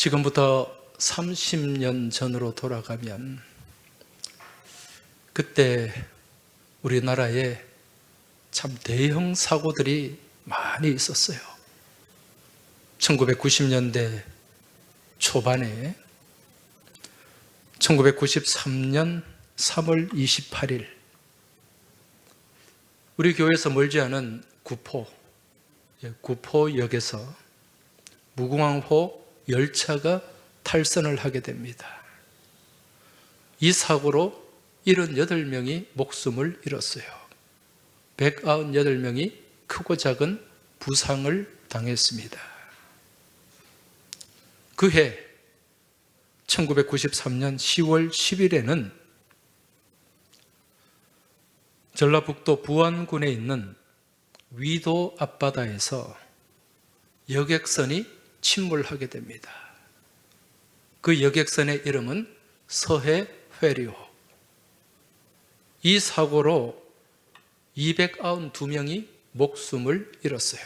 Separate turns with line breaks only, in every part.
지금부터 30년 전으로 돌아가면 그때 우리나라에 참 대형 사고들이 많이 있었어요. 1990년대 초반에 1993년 3월 28일 우리 교회에서 멀지 않은 구포역에서 무궁화호 열차가 탈선을 하게 됩니다. 이 사고로 78명이 목숨을 잃었어요. 198명이 크고 작은 부상을 당했습니다. 그해 1993년 10월 10일에는 전라북도 부안군에 있는 위도 앞바다에서 여객선이 침몰하게 됩니다. 그 여객선의 이름은 서해회리호. 이 사고로 292명이 목숨을 잃었어요.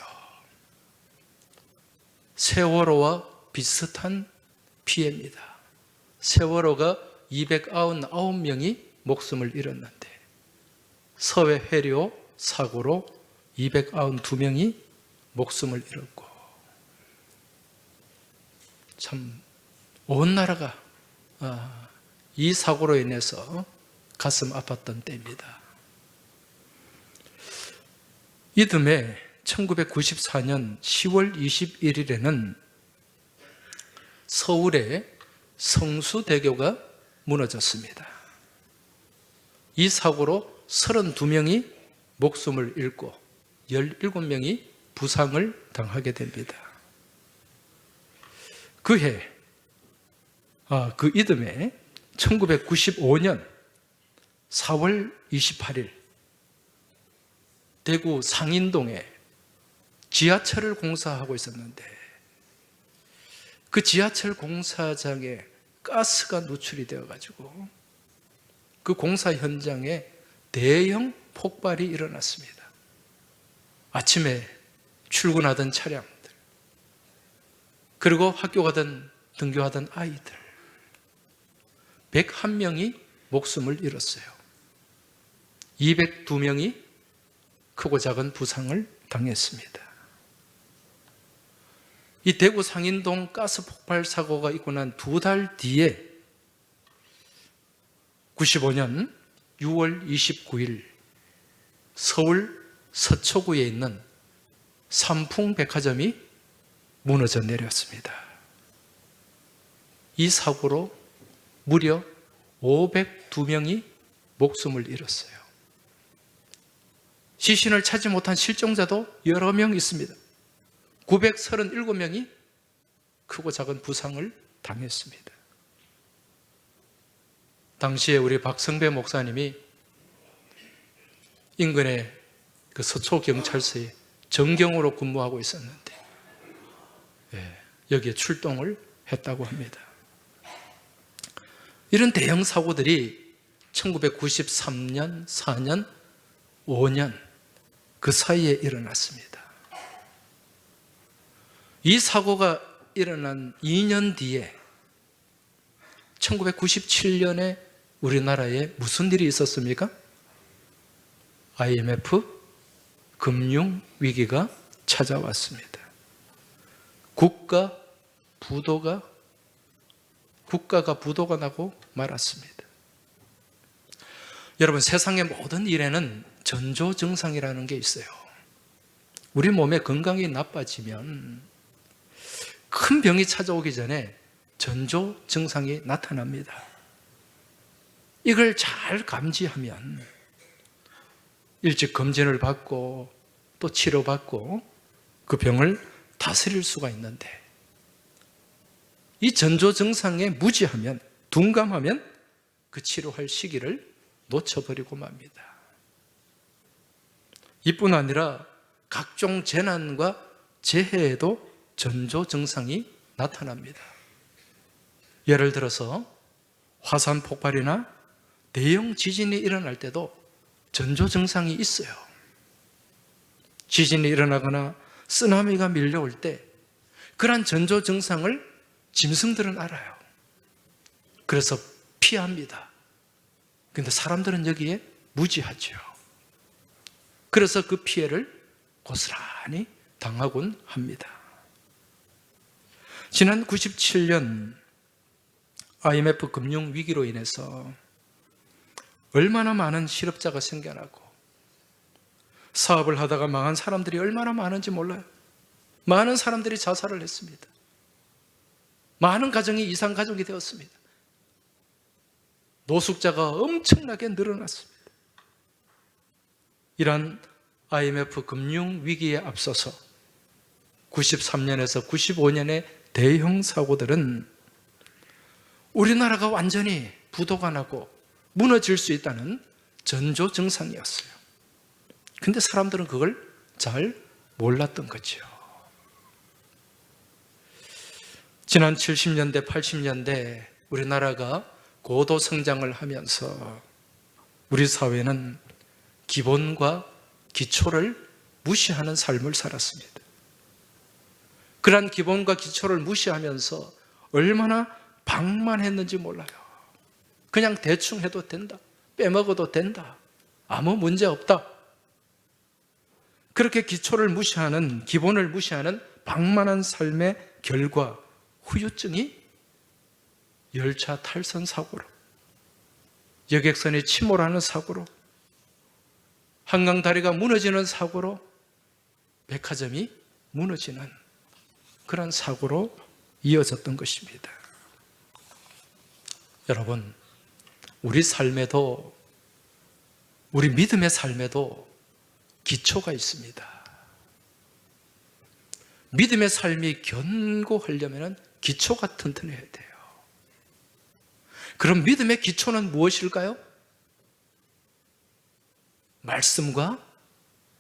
세월호와 비슷한 피해입니다. 세월호가 299명이 목숨을 잃었는데 서해회리호 사고로 292명이 목숨을 잃었고 참 온 나라가 이 사고로 인해서 가슴 아팠던 때입니다. 이듬해 1994년 10월 21일에는 서울의 성수대교가 무너졌습니다. 이 사고로 32명이 목숨을 잃고 17명이 부상을 당하게 됩니다. 그 이듬해 1995년 4월 28일 대구 상인동에 지하철을 공사하고 있었는데 그 지하철 공사장에 가스가 누출이 되어가지고 그 공사 현장에 대형 폭발이 일어났습니다. 아침에 출근하던 차량들, 그리고 학교 가던 등교하던 아이들 101명이 목숨을 잃었어요. 202명이 크고 작은 부상을 당했습니다. 이 대구 상인동 가스 폭발 사고가 있고 난 2달 뒤에 95년 6월 29일 서울 서초구에 있는 삼풍백화점이 무너져 내렸습니다. 이 사고로 무려 502명이 목숨을 잃었어요. 시신을 찾지 못한 실종자도 여러 명 있습니다. 937명이 크고 작은 부상을 당했습니다. 당시에 우리 박성배 목사님이 인근의 그 서초경찰서에 정경으로 근무하고 있었는데 여기에 출동을 했다고 합니다. 이런 대형 사고들이 1993년, 4년, 5년 그 사이에 일어났습니다. 이 사고가 일어난 2년 뒤에 1997년에 우리나라에 무슨 일이 있었습니까? IMF 금융위기가 찾아왔습니다. 국가가 부도가 나고 말았습니다. 여러분, 세상의 모든 일에는 전조증상이라는 게 있어요. 우리 몸의 건강이 나빠지면 큰 병이 찾아오기 전에 전조증상이 나타납니다. 이걸 잘 감지하면 일찍 검진을 받고 또 치료받고 그 병을 다스릴 수가 있는데 이 전조증상에 무지하면, 둔감하면 그 치료할 시기를 놓쳐버리고 맙니다. 이뿐 아니라 각종 재난과 재해에도 전조증상이 나타납니다. 예를 들어서 화산 폭발이나 대형 지진이 일어날 때도 전조증상이 있어요. 지진이 일어나거나 쓰나미가 밀려올 때 그러한 전조증상을 짐승들은 알아요. 그래서 피합니다. 근데 사람들은 여기에 무지하죠. 그래서 그 피해를 고스란히 당하곤 합니다. 지난 97년 IMF 금융위기로 인해서 얼마나 많은 실업자가 생겨나고 사업을 하다가 망한 사람들이 얼마나 많은지 몰라요. 많은 사람들이 자살을 했습니다. 많은 가정이 이상가족이 되었습니다. 노숙자가 엄청나게 늘어났습니다. 이러한 IMF 금융위기에 앞서서 93년에서 95년의 대형 사고들은 우리나라가 완전히 부도가 나고 무너질 수 있다는 전조증상이었어요. 근데 사람들은 그걸 잘 몰랐던 거죠. 지난 70년대, 80년대 우리나라가 고도 성장을 하면서 우리 사회는 기본과 기초를 무시하는 삶을 살았습니다. 그러한 기본과 기초를 무시하면서 얼마나 방만했는지 몰라요. 그냥 대충 해도 된다. 빼먹어도 된다. 아무 문제 없다. 그렇게 기초를 무시하는, 기본을 무시하는 방만한 삶의 결과 후유증이 열차 탈선 사고로, 여객선이 침몰하는 사고로, 한강 다리가 무너지는 사고로, 백화점이 무너지는 그런 사고로 이어졌던 것입니다. 여러분, 우리 삶에도, 우리 믿음의 삶에도 기초가 있습니다. 믿음의 삶이 견고하려면 기초가 튼튼해야 돼요. 그럼 믿음의 기초는 무엇일까요? 말씀과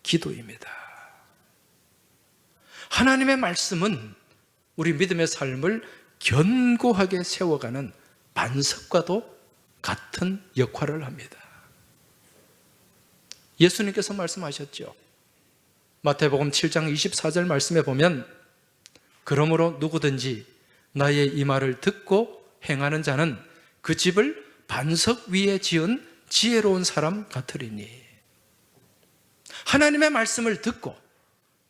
기도입니다. 하나님의 말씀은 우리 믿음의 삶을 견고하게 세워가는 반석과도 같은 역할을 합니다. 예수님께서 말씀하셨죠. 마태복음 7장 24절 말씀에 보면 그러므로 누구든지 나의 이 말을 듣고 행하는 자는 그 집을 반석 위에 지은 지혜로운 사람 같으리니. 하나님의 말씀을 듣고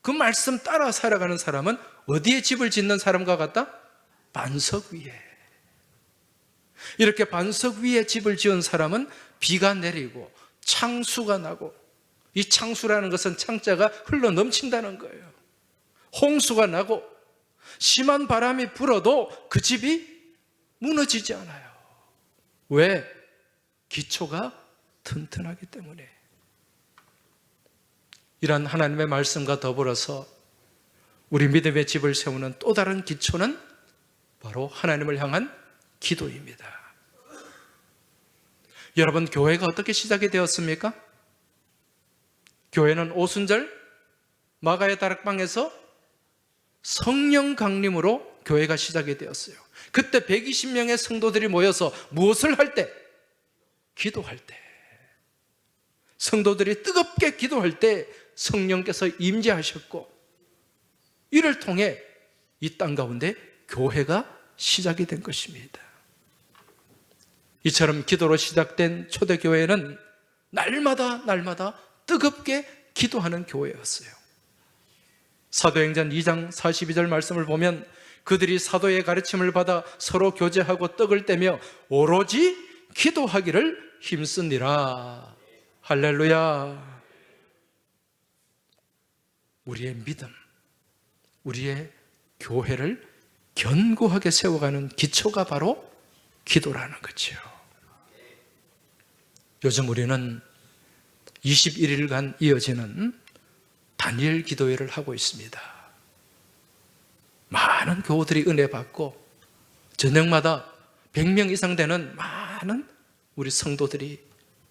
그 말씀 따라 살아가는 사람은 어디에 집을 짓는 사람과 같다? 반석 위에. 이렇게 반석 위에 집을 지은 사람은 비가 내리고 창수가 나고, 이 창수라는 것은 창자가 흘러 넘친다는 거예요. 홍수가 나고 심한 바람이 불어도 그 집이 무너지지 않아요. 왜? 기초가 튼튼하기 때문에. 이런 하나님의 말씀과 더불어서 우리 믿음의 집을 세우는 또 다른 기초는 바로 하나님을 향한 기도입니다. 여러분, 교회가 어떻게 시작이 되었습니까? 교회는 오순절 마가의 다락방에서 성령 강림으로 교회가 시작이 되었어요. 그때 120명의 성도들이 모여서 무엇을 할 때? 기도할 때. 성도들이 뜨겁게 기도할 때 성령께서 임재하셨고, 이를 통해 이 땅 가운데 교회가 시작이 된 것입니다. 이처럼 기도로 시작된 초대교회는 날마다 뜨겁게 기도하는 교회였어요. 사도행전 2장 42절 말씀을 보면 그들이 사도의 가르침을 받아 서로 교제하고 떡을 떼며 오로지 기도하기를 힘쓰니라. 할렐루야. 우리의 믿음, 우리의 교회를 견고하게 세워가는 기초가 바로 기도라는 거죠. 요즘 우리는 21일간 이어지는 다니엘 기도회를 하고 있습니다. 많은 교우들이 은혜 받고 저녁마다 100명 이상 되는 많은 우리 성도들이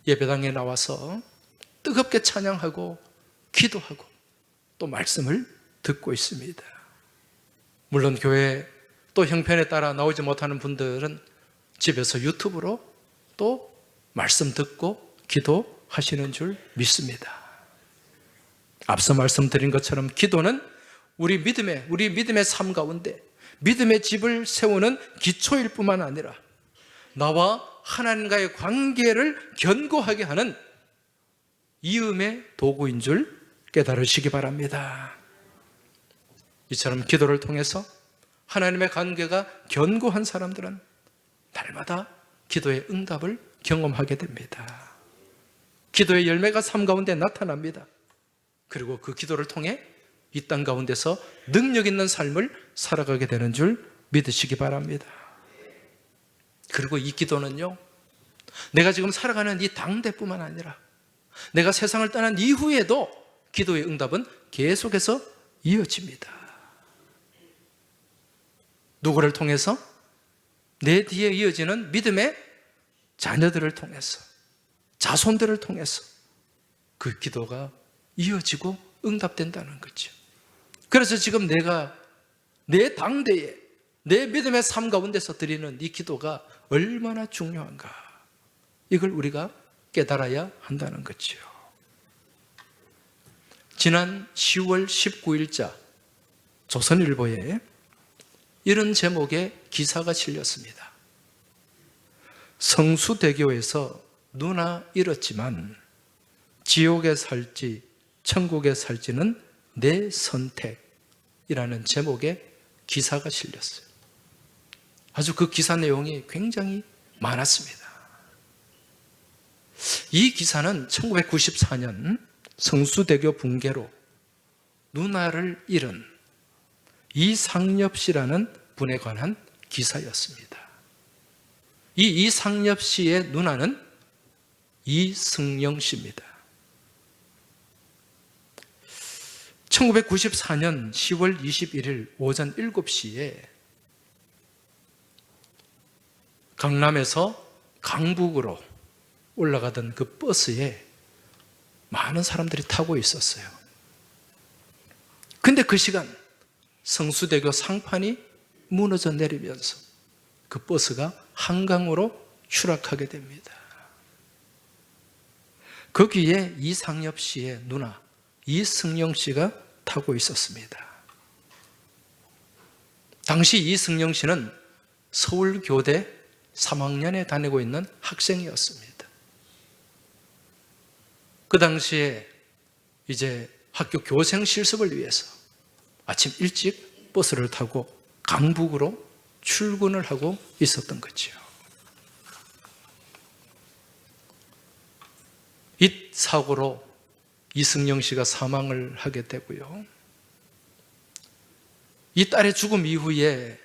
예배당에 나와서 뜨겁게 찬양하고 기도하고 또 말씀을 듣고 있습니다. 물론 교회 또 형편에 따라 나오지 못하는 분들은 집에서 유튜브로 또 말씀 듣고 기도하시는 줄 믿습니다. 앞서 말씀드린 것처럼 기도는 우리 믿음의 삶 가운데 믿음의 집을 세우는 기초일 뿐만 아니라 나와 하나님과의 관계를 견고하게 하는 이음의 도구인 줄 깨달으시기 바랍니다. 이처럼 기도를 통해서 하나님의 관계가 견고한 사람들은 날마다 기도의 응답을 경험하게 됩니다. 기도의 열매가 삶 가운데 나타납니다. 그리고 그 기도를 통해 이 땅 가운데서 능력 있는 삶을 살아가게 되는 줄 믿으시기 바랍니다. 그리고 이 기도는요, 내가 지금 살아가는 이 당대뿐만 아니라 내가 세상을 떠난 이후에도 기도의 응답은 계속해서 이어집니다. 누구를 통해서? 내 뒤에 이어지는 믿음의 자녀들을 통해서, 자손들을 통해서 그 기도가 이어지고 응답된다는 거죠. 그래서 지금 내가 내 당대에 내 믿음의 삶 가운데서 드리는 이 기도가 얼마나 중요한가, 이걸 우리가 깨달아야 한다는 거죠. 지난 10월 19일자 조선일보에 이런 제목의 기사가 실렸습니다. 성수대교에서 누나 잃었지만 지옥에 살지 천국에 살지는 내 선택이라는 제목의 기사가 실렸어요. 아주 그 기사 내용이 굉장히 많았습니다. 이 기사는 1994년 성수대교 붕괴로 누나를 잃은 이상엽 씨라는 분에 관한 기사였습니다. 이 이상엽 씨의 누나는 이승영 씨입니다. 1994년 10월 21일 오전 7시에 강남에서 강북으로 올라가던 그 버스에 많은 사람들이 타고 있었어요. 근데 그 시간 성수대교 상판이 무너져 내리면서 그 버스가 한강으로 추락하게 됩니다. 거기에 이상엽 씨의 누나 이승영 씨가 타고 있었습니다. 당시 이승영 씨는 서울교대 3학년에 다니고 있는 학생이었습니다. 그 당시에 이제 학교 교생 실습을 위해서 아침 일찍 버스를 타고 강북으로 출근을 하고 있었던 거죠. 이 사고로 이승영 씨가 사망을 하게 되고요. 이 딸의 죽음 이후에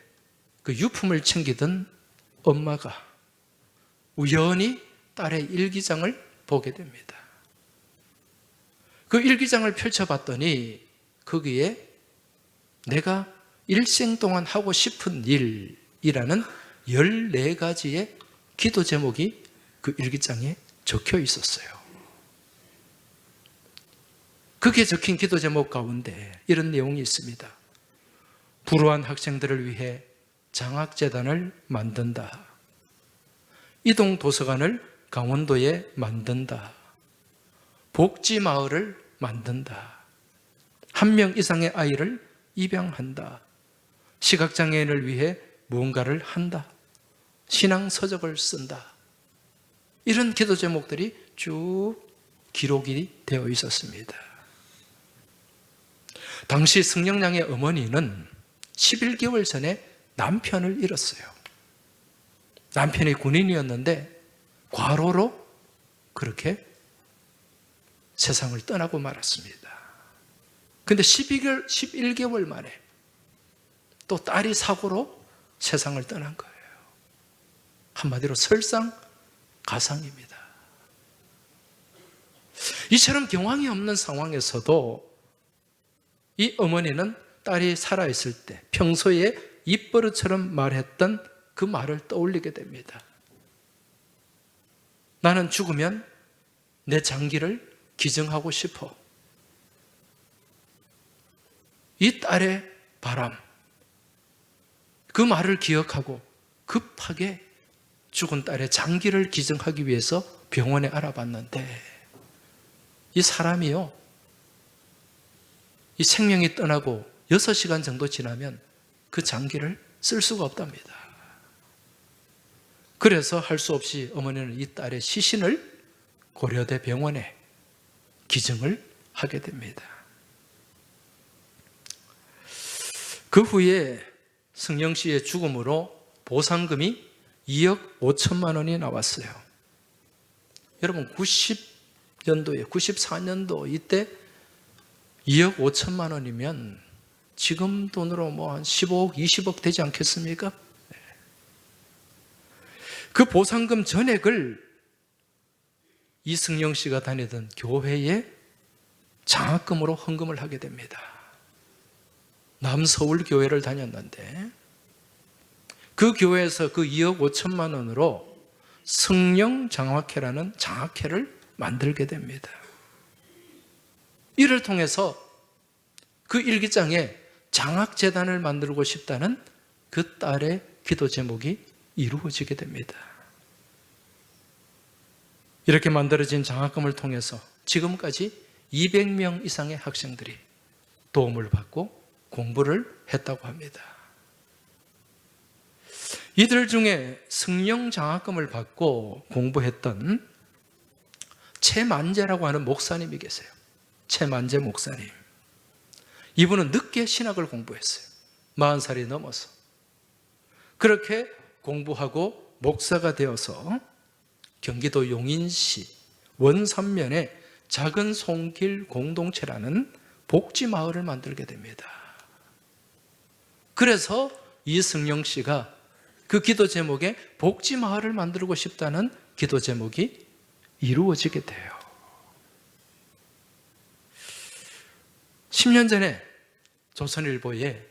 그 유품을 챙기던 엄마가 우연히 딸의 일기장을 보게 됩니다. 그 일기장을 펼쳐봤더니 거기에 내가 일생 동안 하고 싶은 일이라는 14가지의 기도 제목이 그 일기장에 적혀 있었어요. 거기에 적힌 기도 제목 가운데 이런 내용이 있습니다. 불우한 학생들을 위해 장학재단을 만든다. 이동도서관을 강원도에 만든다. 복지마을을 만든다. 1명 이상의 아이를 입양한다. 시각장애인을 위해 무언가를 한다. 신앙서적을 쓴다. 이런 기도 제목들이 쭉 기록이 되어 있었습니다. 당시 승영 양의 어머니는 11개월 전에 남편을 잃었어요. 남편이 군인이었는데 과로로 그렇게 세상을 떠나고 말았습니다. 근데 11개월 만에 또 딸이 사고로 세상을 떠난 거예요. 한마디로 설상가상입니다. 이처럼 경황이 없는 상황에서도 이 어머니는 딸이 살아있을 때 평소에 입버릇처럼 말했던 그 말을 떠올리게 됩니다. 나는 죽으면 내 장기를 기증하고 싶어. 이 딸의 바람, 그 말을 기억하고 급하게 죽은 딸의 장기를 기증하기 위해서 병원에 알아봤는데 이 사람이요, 이 생명이 떠나고 6시간 정도 지나면 그 장기를 쓸 수가 없답니다. 그래서 할 수 없이 어머니는 이 딸의 시신을 고려대 병원에 기증을 하게 됩니다. 그 후에 승영 씨의 죽음으로 보상금이 2억 5천만 원이 나왔어요. 여러분 90년도에 94년도 이때 2억 5천만 원이면 지금 돈으로 뭐 한 15억 20억 되지 않겠습니까? 그 보상금 전액을 이승영 씨가 다니던 교회에 장학금으로 헌금을 하게 됩니다. 남서울 교회를 다녔는데 그 교회에서 그 2억 5천만 원으로 승영 장학회라는 장학회를 만들게 됩니다. 이를 통해서 그 일기장에 장학재단을 만들고 싶다는 그 딸의 기도 제목이 이루어지게 됩니다. 이렇게 만들어진 장학금을 통해서 지금까지 200명 이상의 학생들이 도움을 받고 공부를 했다고 합니다. 이들 중에 승영 장학금을 받고 공부했던 최만재라고 하는 목사님이 계세요. 최만재 목사님. 이분은 늦게 신학을 공부했어요. 40살이 넘어서. 그렇게 공부하고 목사가 되어서 경기도 용인시 원산면에 작은 손길 공동체라는 복지마을을 만들게 됩니다. 그래서 이승영 씨가 그 기도 제목에 복지마을을 만들고 싶다는 기도 제목이 이루어지게 돼요. 10년 전에 조선일보에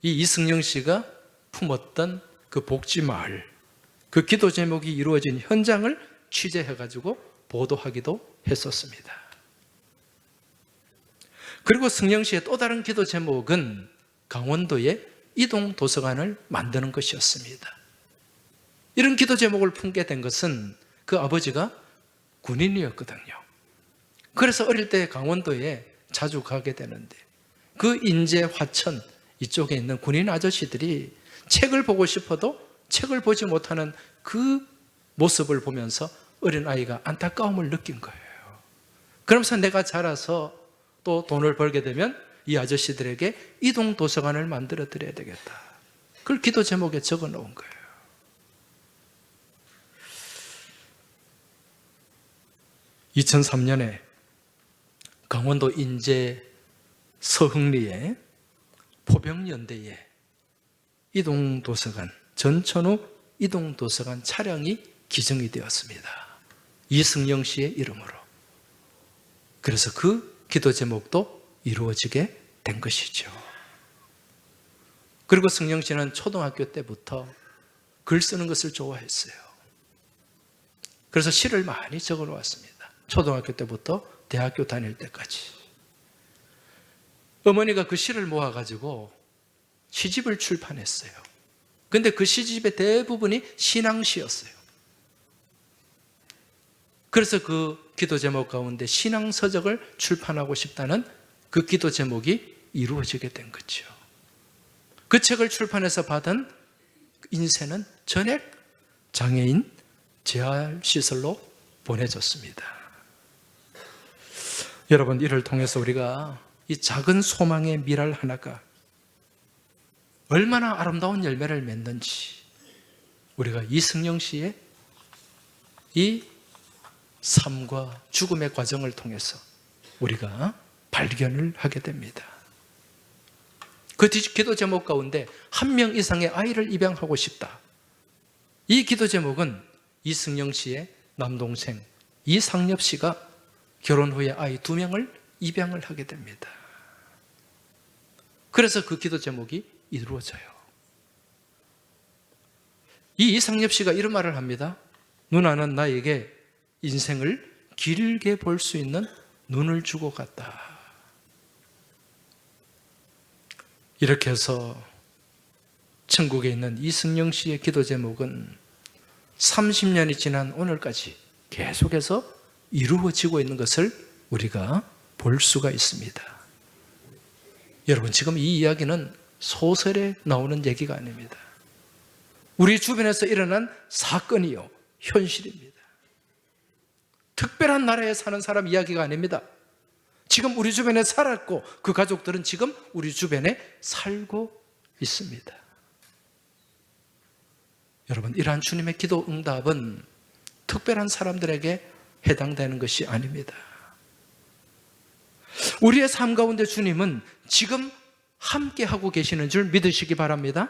이 이승영 씨가 품었던 그 복지마을, 그 기도 제목이 이루어진 현장을 취재해가지고 보도하기도 했었습니다. 그리고 승영 씨의 또 다른 기도 제목은 강원도에 이동 도서관을 만드는 것이었습니다. 이런 기도 제목을 품게 된 것은 그 아버지가 군인이었거든요. 그래서 어릴 때 강원도에 자주 가게 되는데 그 인제, 화천 이쪽에 있는 군인 아저씨들이 책을 보고 싶어도 책을 보지 못하는 그 모습을 보면서 어린아이가 안타까움을 느낀 거예요. 그러면서 내가 자라서 또 돈을 벌게 되면 이 아저씨들에게 이동 도서관을 만들어 드려야 되겠다. 그걸 기도 제목에 적어 놓은 거예요. (2003년에) 강원도 인제 서흥리에 포병연대에 이동도서관, 전천후 이동도서관 차량이 기증이 되었습니다. 이승영 씨의 이름으로. 그래서 그 기도 제목도 이루어지게 된 것이죠. 그리고 승영 씨는 초등학교 때부터 글 쓰는 것을 좋아했어요. 그래서 시를 많이 적어 놓았습니다. 초등학교 때부터 대학교 다닐 때까지. 어머니가 그 시를 모아가지고 시집을 출판했어요. 근데 그 시집의 대부분이 신앙시였어요. 그래서 그 기도 제목 가운데 신앙서적을 출판하고 싶다는 그 기도 제목이 이루어지게 된 거죠. 그 책을 출판해서 받은 인쇄는 전액 장애인 재활시설로 보내졌습니다. 여러분, 이를 통해서 우리가 이 작은 소망의 미랄 하나가 얼마나 아름다운 열매를 맺는지 우리가 이승영 씨의 이 삶과 죽음의 과정을 통해서 우리가 발견을 하게 됩니다. 그 기도 제목 가운데 1명 이상의 아이를 입양하고 싶다. 이 기도 제목은 이승영 씨의 남동생 이상엽 씨가 결혼 후에 아이 2명을 입양을 하게 됩니다. 그래서 그 기도 제목이 이루어져요. 이 이상엽 씨가 이런 말을 합니다. 누나는 나에게 인생을 길게 볼 수 있는 눈을 주고 갔다. 이렇게 해서 천국에 있는 이승영 씨의 기도 제목은 30년이 지난 오늘까지 계속해서 이루어지고 있는 것을 우리가 볼 수가 있습니다. 여러분, 지금 이 이야기는 소설에 나오는 얘기가 아닙니다. 우리 주변에서 일어난 사건이요, 현실입니다. 특별한 나라에 사는 사람 이야기가 아닙니다. 지금 우리 주변에 살았고 그 가족들은 지금 우리 주변에 살고 있습니다. 여러분, 이러한 주님의 기도 응답은 특별한 사람들에게 해당되는 것이 아닙니다. 우리의 삶 가운데 주님은 지금 함께하고 계시는 줄 믿으시기 바랍니다.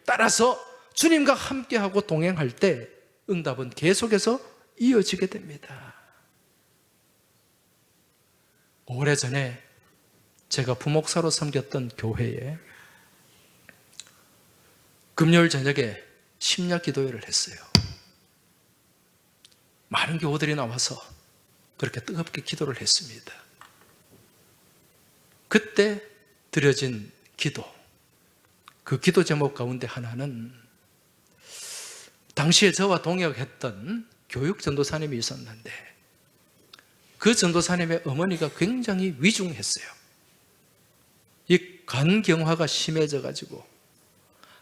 따라서 주님과 함께하고 동행할 때 응답은 계속해서 이어지게 됩니다. 오래전에 제가 부목사로 섬겼던 교회에 금요일 저녁에 심야 기도회를 했어요. 많은 교우들이 나와서 그렇게 뜨겁게 기도를 했습니다. 그때 드려진 기도, 그 기도 제목 가운데 하나는 당시에 저와 동역했던 교육 전도사님이 있었는데 그 전도사님의 어머니가 굉장히 위중했어요. 이 간경화가 심해져 가지고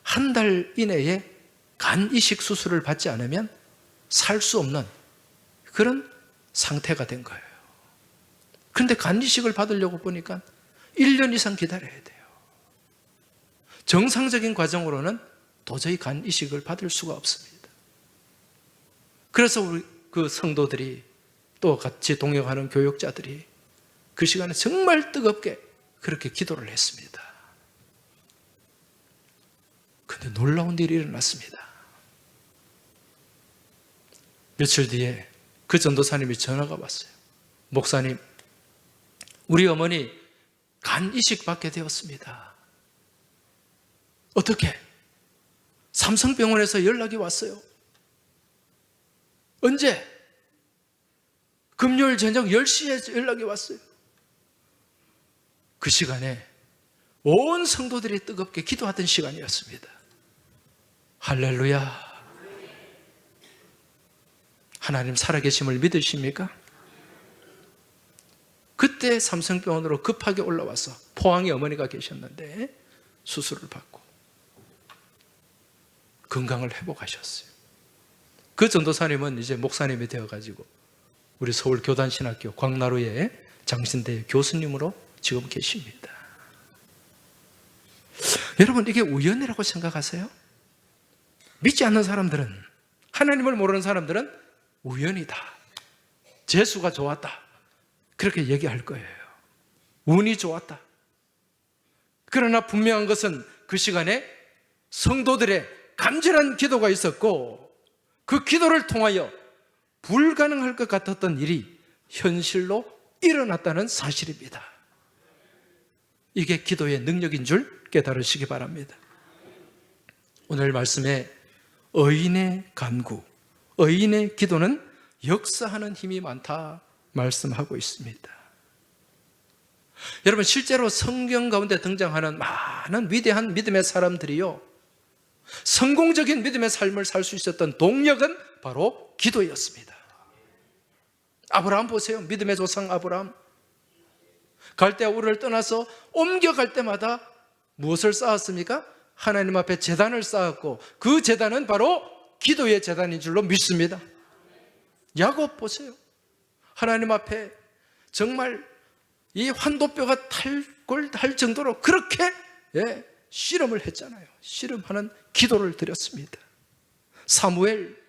한 달 이내에 간 이식 수술을 받지 않으면 살 수 없는 그런 상태가 된 거예요. 그런데 간 이식을 받으려고 보니까 1년 이상 기다려야 돼요. 정상적인 과정으로는 도저히 간 이식을 받을 수가 없습니다. 그래서 우리 그 성도들이 또 같이 동역하는 교육자들이 그 시간에 정말 뜨겁게 그렇게 기도를 했습니다. 그런데 놀라운 일이 일어났습니다. 며칠 뒤에 그 전도사님이 전화가 왔어요. 목사님, 우리 어머니 간 이식 받게 되었습니다. 어떻게? 삼성병원에서 연락이 왔어요. 언제? 금요일 저녁 10시에 연락이 왔어요. 그 시간에 온 성도들이 뜨겁게 기도하던 시간이었습니다. 할렐루야. 하나님 살아계심을 믿으십니까? 그때 삼성병원으로 급하게 올라와서 포항에 어머니가 계셨는데 수술을 받고 건강을 회복하셨어요. 그 전도사님은 이제 목사님이 되어가지고 우리 서울 교단신학교 광나루의 장신대 교수님으로 지금 계십니다. 여러분, 이게 우연이라고 생각하세요? 믿지 않는 사람들은, 하나님을 모르는 사람들은 우연이다, 재수가 좋았다, 그렇게 얘기할 거예요. 운이 좋았다. 그러나 분명한 것은 그 시간에 성도들의 간절한 기도가 있었고 그 기도를 통하여 불가능할 것 같았던 일이 현실로 일어났다는 사실입니다. 이게 기도의 능력인 줄 깨달으시기 바랍니다. 오늘 말씀에 의인의 간구, 의인의 기도는 역사하는 힘이 많다 말씀하고 있습니다. 여러분, 실제로 성경 가운데 등장하는 많은 위대한 믿음의 사람들이요, 성공적인 믿음의 삶을 살 수 있었던 동력은 바로 기도였습니다. 아브라함 보세요. 믿음의 조상 아브라함. 갈대아 우르를 떠나서 옮겨갈 때마다 무엇을 쌓았습니까? 하나님 앞에 제단을 쌓았고 그 제단은 바로 기도의 제단인 줄로 믿습니다. 야곱 보세요. 하나님 앞에 정말 이 환도뼈가 탈골할 정도로 그렇게 씨름을 했잖아요. 씨름하는 기도를 드렸습니다. 사무엘,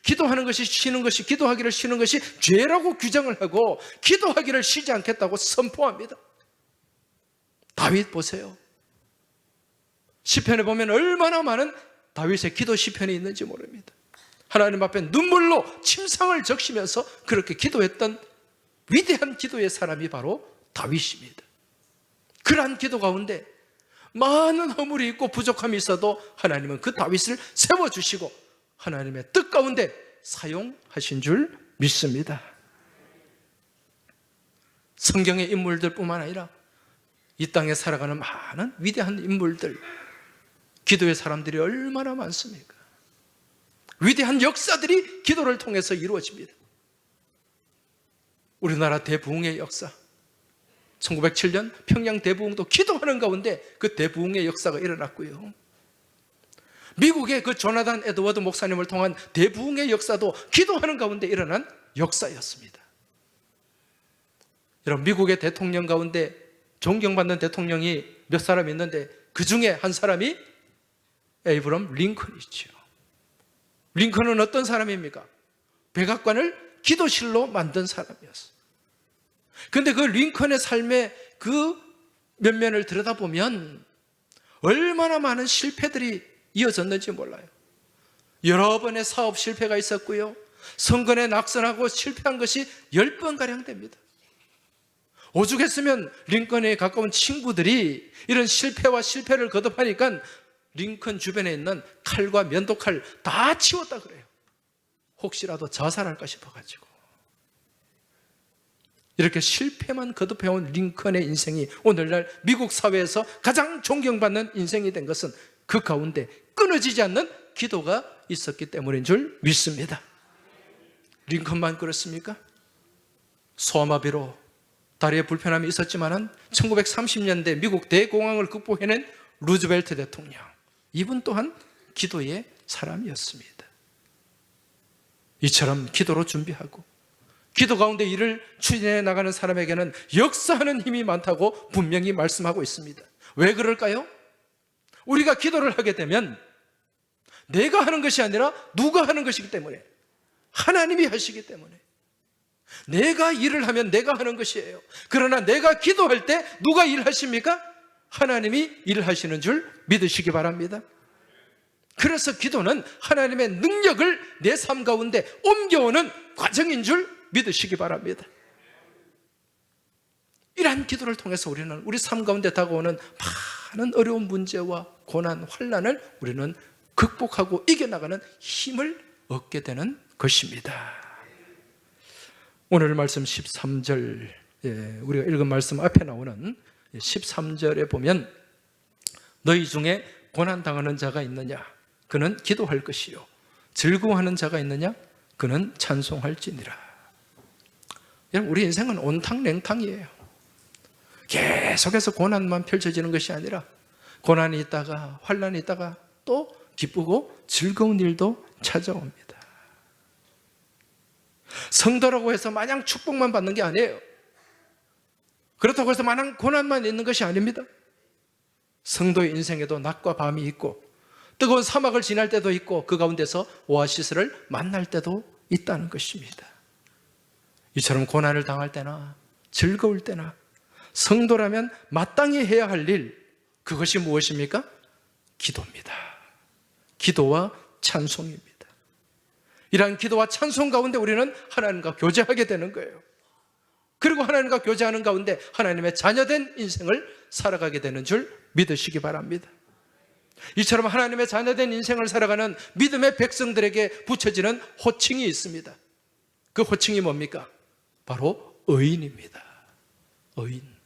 기도하는 것이 쉬는 것이, 기도하기를 쉬는 것이 죄라고 규정을 하고 기도하기를 쉬지 않겠다고 선포합니다. 다윗 보세요. 시편에 보면 얼마나 많은 다윗의 기도 시편이 있는지 모릅니다. 하나님 앞에 눈물로 침상을 적시면서 그렇게 기도했던 위대한 기도의 사람이 바로 다윗입니다. 그러한 기도 가운데 많은 허물이 있고 부족함이 있어도 하나님은 그 다윗을 세워주시고 하나님의 뜻 가운데 사용하신 줄 믿습니다. 성경의 인물들 뿐만 아니라 이 땅에 살아가는 많은 위대한 인물들, 기도의 사람들이 얼마나 많습니까? 위대한 역사들이 기도를 통해서 이루어집니다. 우리나라 대부흥의 역사, 1907년 평양 대부흥도 기도하는 기도하는 가운데 그 대부흥의 역사가 일어났고요. 미국의 그 조나단 에드워드 목사님을 통한 대부흥의 역사도 기도하는 가운데 일어난 역사였습니다. 여러분, 미국의 대통령 가운데 존경받는 대통령이 몇 사람 있는데 그 중에 한 사람이 에이브럼 링컨이죠. 링컨은 어떤 사람입니까? 백악관을 기도실로 만든 사람이었어요. 그런데 그 링컨의 삶의 그 면면을 들여다보면 얼마나 많은 실패들이 이어졌는지 몰라요. 여러 번의 사업 실패가 있었고요. 선거에 낙선하고 실패한 것이 10번가량 됩니다. 오죽했으면 링컨에 가까운 친구들이 이런 실패를 거듭하니까 링컨 주변에 있는 칼과 면도칼 다 치웠다 그래요. 혹시라도 자살할까 싶어가지고. 이렇게 실패만 거듭해온 링컨의 인생이 오늘날 미국 사회에서 가장 존경받는 인생이 된 것은 그 가운데 끊어지지 않는 기도가 있었기 때문인 줄 믿습니다. 링컨만 그렇습니까? 소아마비로 다리에 불편함이 있었지만 1930년대 미국 대공황을 극복해낸 루즈벨트 대통령, 이분 또한 기도의 사람이었습니다. 이처럼 기도로 준비하고 기도 가운데 일을 추진해 나가는 사람에게는 역사하는 힘이 많다고 분명히 말씀하고 있습니다. 왜 그럴까요? 우리가 기도를 하게 되면 내가 하는 것이 아니라 누가 하는 것이기 때문에, 하나님이 하시기 때문에. 내가 일을 하면 내가 하는 것이에요. 그러나 내가 기도할 때 누가 일하십니까? 하나님이 일하시는 줄 믿으시기 바랍니다. 그래서 기도는 하나님의 능력을 내 삶 가운데 옮겨오는 과정인 줄 믿으시기 바랍니다. 이러한 기도를 통해서 우리는 우리 삶 가운데 다가오는 많은 어려운 문제와 고난, 환난을 우리는 극복하고 이겨나가는 힘을 얻게 되는 것입니다. 오늘 말씀 13절, 우리가 읽은 말씀 앞에 나오는 13절에 보면 너희 중에 고난당하는 자가 있느냐? 그는 기도할 것이요. 즐거워하는 자가 있느냐? 그는 찬송할지니라. 여러분, 우리 인생은 온탕냉탕이에요. 계속해서 고난만 펼쳐지는 것이 아니라 고난이 있다가 환난이 있다가 또 기쁘고 즐거운 일도 찾아옵니다. 성도라고 해서 마냥 축복만 받는 게 아니에요. 그렇다고 해서 마냥 고난만 있는 것이 아닙니다. 성도의 인생에도 낮과 밤이 있고 뜨거운 사막을 지날 때도 있고 그 가운데서 오아시스를 만날 때도 있다는 것입니다. 이처럼 고난을 당할 때나 즐거울 때나 성도라면 마땅히 해야 할 일, 그것이 무엇입니까? 기도입니다. 기도와 찬송입니다. 이러한 기도와 찬송 가운데 우리는 하나님과 교제하게 되는 거예요. 그리고 하나님과 교제하는 가운데 하나님의 자녀된 인생을 살아가게 되는 줄 믿으시기 바랍니다. 이처럼 하나님의 자녀된 인생을 살아가는 믿음의 백성들에게 붙여지는 호칭이 있습니다. 그 호칭이 뭡니까? 바로 의인입니다. 의인.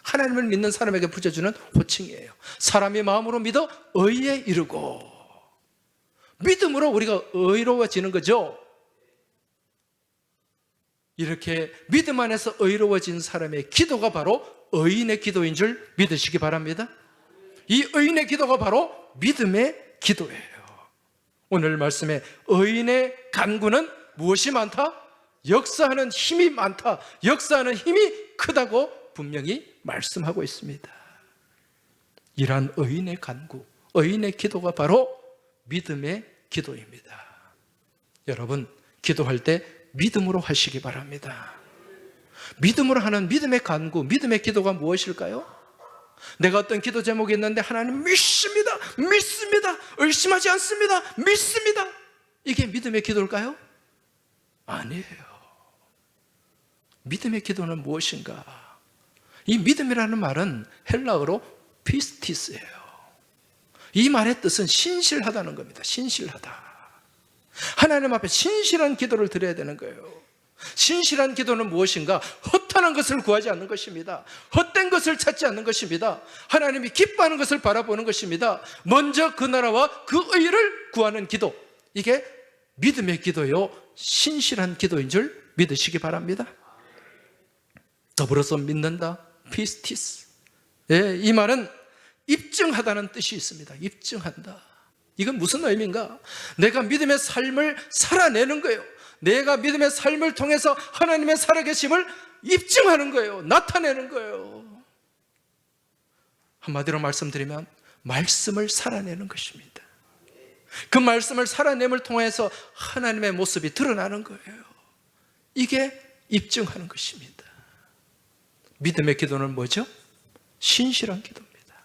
하나님을 믿는 사람에게 붙여주는 호칭이에요. 사람이 마음으로 믿어 의에 이르고, 믿음으로 우리가 의로워지는 거죠. 이렇게 믿음 안에서 의로워진 사람의 기도가 바로 의인의 기도인 줄 믿으시기 바랍니다. 이 의인의 기도가 바로 믿음의 기도예요. 오늘 말씀에 의인의 간구는 무엇이 많다? 역사하는 힘이 많다. 역사하는 힘이 크다고 분명히 말씀하고 있습니다. 이러한 의인의 간구, 의인의 기도가 바로 믿음의 기도입니다. 여러분, 기도할 때 믿음으로 하시기 바랍니다. 믿음으로 하는 믿음의 간구, 믿음의 기도가 무엇일까요? 내가 어떤 기도 제목이 있는데 하나님 믿습니다, 믿습니다, 의심하지 않습니다, 믿습니다. 이게 믿음의 기도일까요? 아니에요. 믿음의 기도는 무엇인가? 이 믿음이라는 말은 헬라어로 피스티스예요. 이 말의 뜻은 신실하다는 겁니다. 신실하다. 하나님 앞에 신실한 기도를 드려야 되는 거예요. 신실한 기도는 무엇인가? 허탄한 것을 구하지 않는 것입니다. 헛된 것을 찾지 않는 것입니다. 하나님이 기뻐하는 것을 바라보는 것입니다. 먼저 그 나라와 그 의를 구하는 기도, 이게 믿음의 기도요, 신실한 기도인 줄 믿으시기 바랍니다. 더불어서 믿는다, 피스티스. 예, 이 말은 입증하다는 뜻이 있습니다. 입증한다. 이건 무슨 의미인가? 내가 믿음의 삶을 살아내는 거예요. 내가 믿음의 삶을 통해서 하나님의 살아계심을 입증하는 거예요. 나타내는 거예요. 한마디로 말씀드리면 말씀을 살아내는 것입니다. 그 말씀을 살아냄을 통해서 하나님의 모습이 드러나는 거예요. 이게 입증하는 것입니다. 믿음의 기도는 뭐죠? 신실한 기도입니다.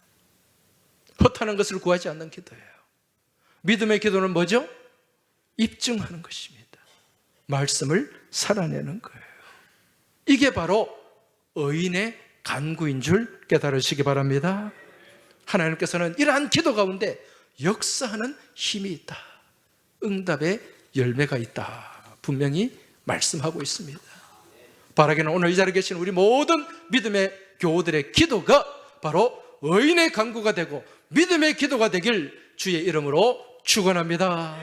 허탄한 것을 구하지 않는 기도예요. 믿음의 기도는 뭐죠? 입증하는 것입니다. 말씀을 살아내는 거예요. 이게 바로 의인의 간구인 줄 깨달으시기 바랍니다. 하나님께서는 이러한 기도 가운데 역사하는 힘이 있다. 응답의 열매가 있다. 분명히 말씀하고 있습니다. 바라기는 오늘 이 자리에 계신 우리 모든 믿음의 교우들의 기도가 바로 의인의 간구가 되고 믿음의 기도가 되길 주의 이름으로 축원합니다.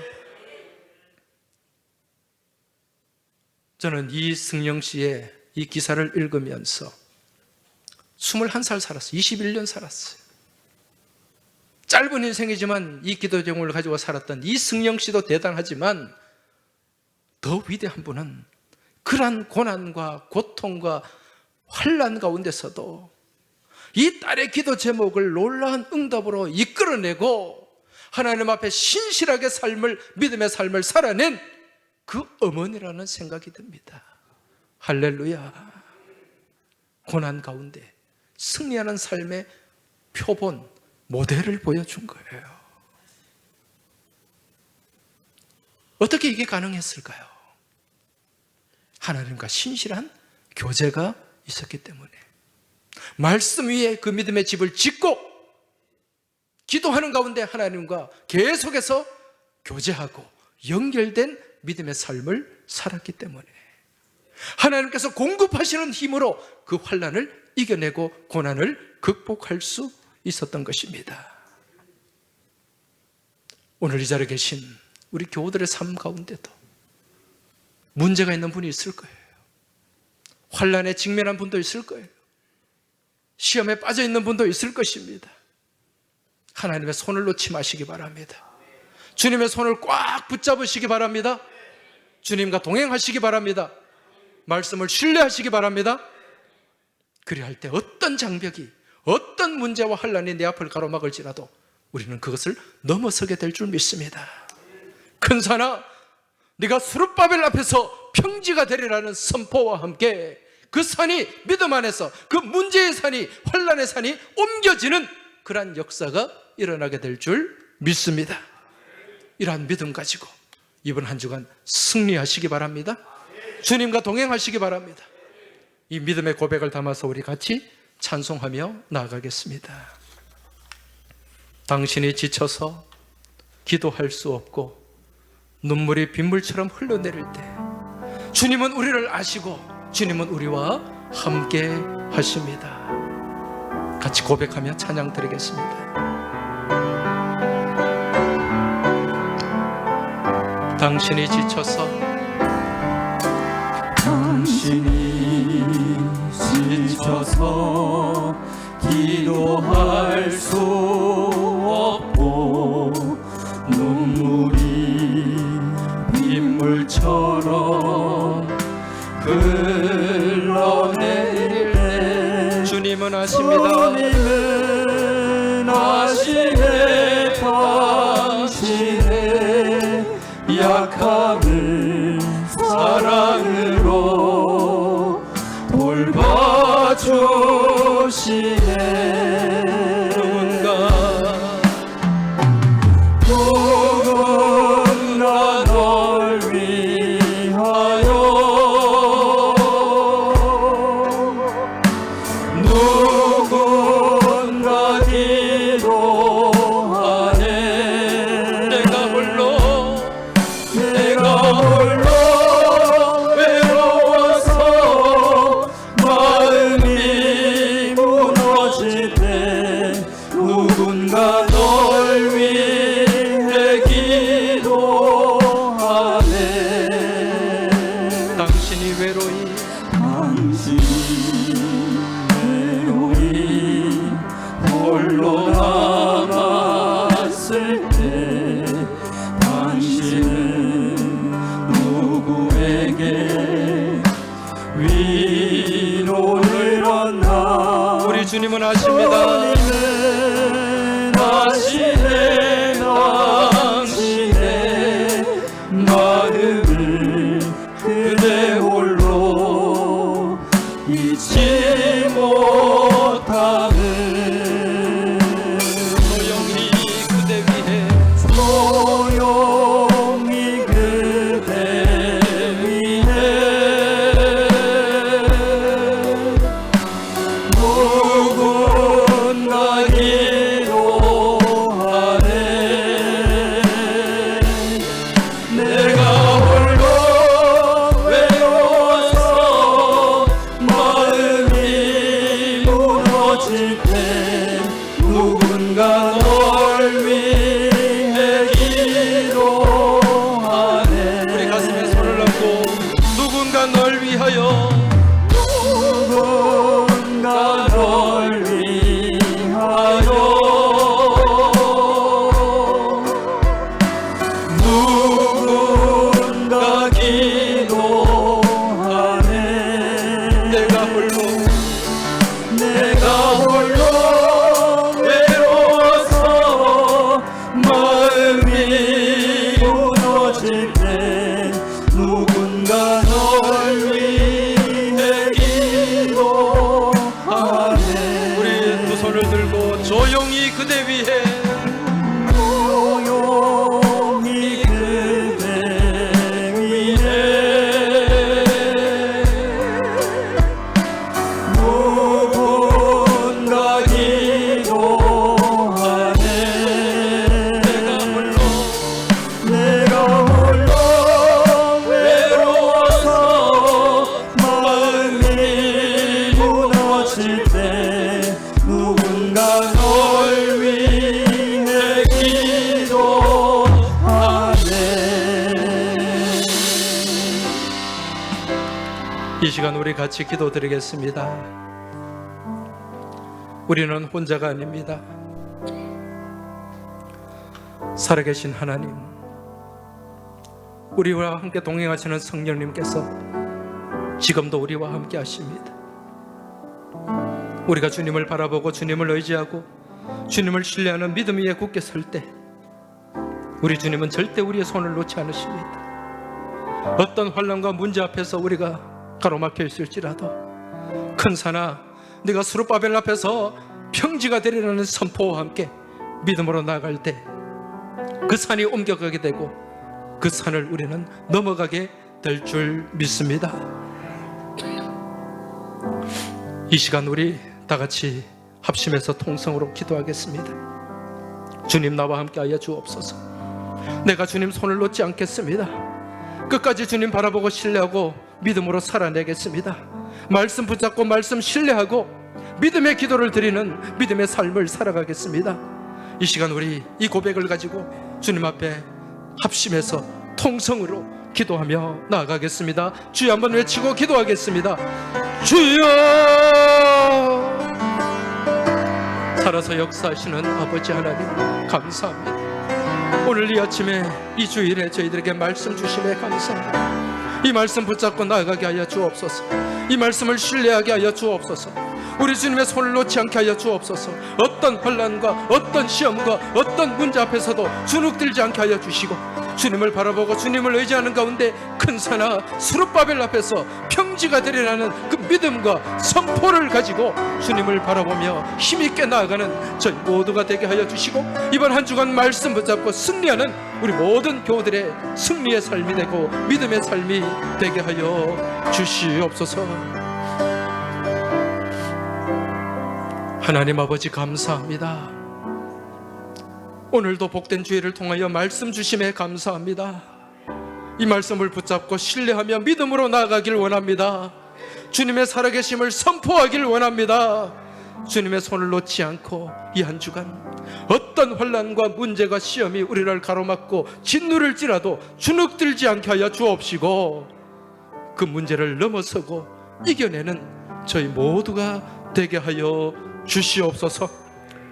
저는 이승영 씨의 이 기사를 읽으면서 21살 살았어요. 21년 살았어요. 짧은 인생이지만 이 기도 제목을 가지고 살았던 이승영 씨도 대단하지만 더 위대한 분은 그러한 고난과 고통과 환난 가운데서도 이 딸의 기도 제목을 놀라운 응답으로 이끌어내고 하나님 앞에 신실하게 믿음의 삶을 살아낸 그 어머니라는 생각이 듭니다. 할렐루야. 고난 가운데 승리하는 삶의 표본, 모델을 보여준 거예요. 어떻게 이게 가능했을까요? 하나님과 신실한 교제가 있었기 때문에 말씀 위에 그 믿음의 집을 짓고 기도하는 가운데 하나님과 계속해서 교제하고 연결된 믿음의 삶을 살았기 때문에 하나님께서 공급하시는 힘으로 그 환난을 이겨내고 고난을 극복할 수 있었던 것입니다. 오늘 이 자리에 계신 우리 교우들의 삶 가운데도 문제가 있는 분이 있을 거예요. 환난에 직면한 분도 있을 거예요. 시험에 빠져 있는 분도 있을 것입니다. 하나님의 손을 놓지 마시기 바랍니다. 주님의 손을 꽉 붙잡으시기 바랍니다. 주님과 동행하시기 바랍니다. 말씀을 신뢰하시기 바랍니다. 그리할 때 어떤 장벽이, 어떤 문제와 환난이 내 앞을 가로막을지라도 우리는 그것을 넘어서게 될 줄 믿습니다. 큰 산아, 네가 수룹바벨 앞에서 평지가 되리라는 선포와 함께 그 산이 믿음 안에서 그 문제의 산이, 환난의 산이 옮겨지는 그러한 역사가 일어나게 될 줄 믿습니다. 이러한 믿음 가지고 이번 한 주간 승리하시기 바랍니다. 주님과 동행하시기 바랍니다. 이 믿음의 고백을 담아서 우리 같이 찬송하며 나아가겠습니다. 당신이 지쳐서 기도할 수 없고 눈물이 빗물처럼 흘러내릴 때 주님은 우리를 아시고 주님은 우리와 함께 하십니다. 같이 고백하며 찬양 드리겠습니다. 당신이 지쳐서
기도할 수 없고 눈물이 빗물처럼 흘러내릴 때
주님은 아십니다.
주님은 아시네. 당신의 약함을 사랑으로 돌봐주시네. 누군가 널 위하여 누군가 기도하네. 내가 홀로 무너질 때 누군가 널 위해 기도하네.
우리 두 손을 들고 조용히 그대 위에
조용히 그대 위해 누군가 기도하네. 내가 홀로 외로워서 마음이 무너질 때 누군가 널 위해 기도하네.
이 시간 우리 같이 기도드리겠습니다. 우리는 혼자가 아닙니다. 살아계신 하나님, 우리와 함께 동행하시는 성령님께서 지금도 우리와 함께 하십니다. 우리가 주님을 바라보고 주님을 의지하고 주님을 신뢰하는 믿음 위에 굳게 설 때 우리 주님은 절대 우리의 손을 놓지 않으십니다. 어떤 환난과 문제 앞에서 우리가 가로막혀 있을지라도 큰 산아, 네가 스룹바벨 앞에서 평지가 되리라는 선포와 함께 믿음으로 나아갈 때 그 산이 옮겨가게 되고 그 산을 우리는 넘어가게 될 줄 믿습니다. 이 시간 우리 다 같이 합심해서 통성으로 기도하겠습니다. 주님, 나와 함께하여 주옵소서. 내가 주님 손을 놓지 않겠습니다. 끝까지 주님 바라보고 신뢰하고 믿음으로 살아내겠습니다. 말씀 붙잡고 말씀 신뢰하고 믿음의 기도를 드리는 믿음의 삶을 살아가겠습니다. 이 시간 우리 이 고백을 가지고 주님 앞에 합심해서 통성으로 기도하며 나아가겠습니다. 주여 한번 외치고 기도하겠습니다. 주여! 살아서 역사하시는 아버지 하나님 감사합니다. 오늘 이 아침에 이 주일에 저희들에게 말씀 주심에 감사합니다. 이 말씀 붙잡고 나아가게 하여 주옵소서. 이 말씀을 신뢰하게 하여 주옵소서. 우리 주님의 손을 놓지 않게 하여 주옵소서. 어떤 환난과 어떤 시험과 어떤 문제 앞에서도 주눅들지 않게 하여 주시고 주님을 바라보고 주님을 의지하는 가운데 큰 산하 스룹바벨 앞에서 평지가 되리라는 그 믿음과 선포를 가지고 주님을 바라보며 힘있게 나아가는 저희 모두가 되게 하여 주시고 이번 한 주간 말씀 붙잡고 승리하는 우리 모든 교우들의 승리의 삶이 되고 믿음의 삶이 되게 하여 주시옵소서. 하나님 아버지 감사합니다. 오늘도 복된 주일을 통하여 말씀 주심에 감사합니다. 이 말씀을 붙잡고 신뢰하며 믿음으로 나아가길 원합니다. 주님의 살아계심을 선포하길 원합니다. 주님의 손을 놓지 않고 이 한 주간 어떤 환난과 문제가 시험이 우리를 가로막고 짓누를지라도 주눅들지 않게 하여 주옵시고 그 문제를 넘어서고 이겨내는 저희 모두가 되게 하여 주시옵소서.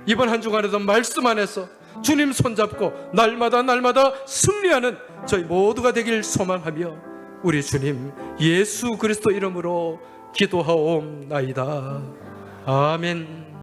이번 한 주간에도 말씀 안에서 주님 손잡고 날마다 승리하는 저희 모두가 되길 소망하며 우리 주님 예수 그리스도 이름으로 기도하옵나이다. 아멘.